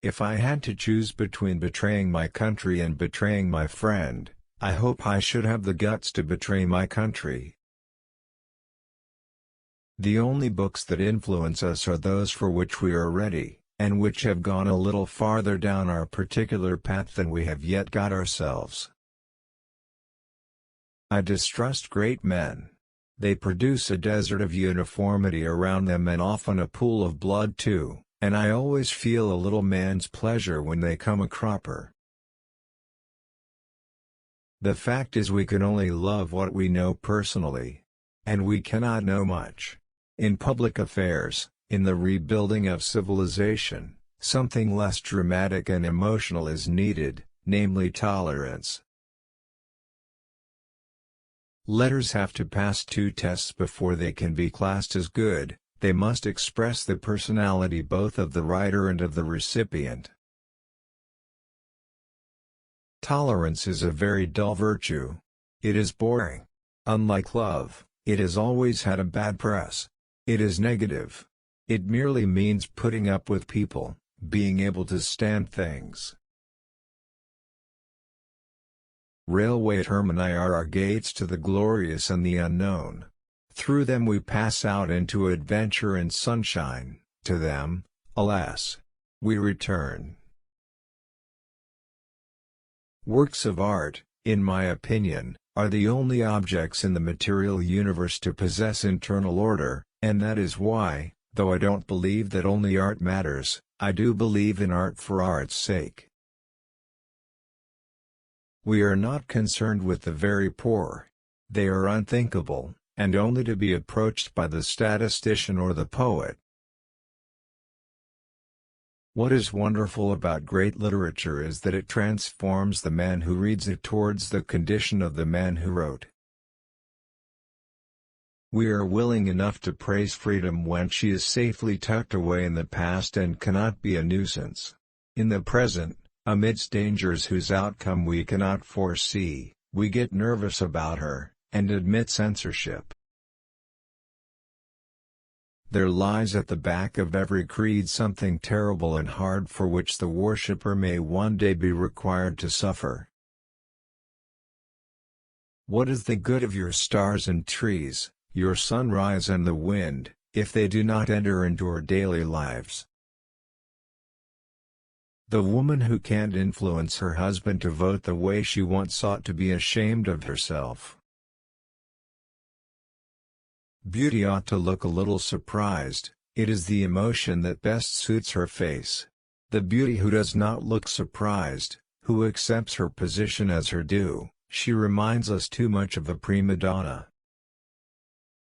If I had to choose between betraying my country and betraying my friend, I hope I should have the guts to betray my country. The only books that influence us are those for which we are ready, and which have gone a little farther down our particular path than we have yet got ourselves. I distrust great men. They produce a desert of uniformity around them and often a pool of blood too, and I always feel a little man's pleasure when they come a cropper. The fact is we can only love what we know personally. And we cannot know much. In public affairs, in the rebuilding of civilization, something less dramatic and emotional is needed, namely tolerance. Letters have to pass 2 tests before they can be classed as good. They must express the personality both of the writer and of the recipient. Tolerance is a very dull virtue. It is boring. Unlike love, it has always had a bad press. It is negative. It merely means putting up with people, being able to stand things. Railway termini are our gates to the glorious and the unknown. Through them we pass out into adventure and sunshine. To them, alas, we return. Works of art, in my opinion, are the only objects in the material universe to possess internal order, and that is why, though I don't believe that only art matters, I do believe in art for art's sake. We are not concerned with the very poor. They are unthinkable, and only to be approached by the statistician or the poet. What is wonderful about great literature is that it transforms the man who reads it towards the condition of the man who wrote. We are willing enough to praise freedom when she is safely tucked away in the past and cannot be a nuisance. In the present, amidst dangers whose outcome we cannot foresee, we get nervous about her, and admit censorship. There lies at the back of every creed something terrible and hard for which the worshipper may one day be required to suffer. What is the good of your stars and trees, your sunrise and the wind, if they do not enter into our daily lives? The woman who can't influence her husband to vote the way she wants ought to be ashamed of herself. Beauty ought to look a little surprised. It is the emotion that best suits her face. The beauty who does not look surprised, who accepts her position as her due, she reminds us too much of a prima donna.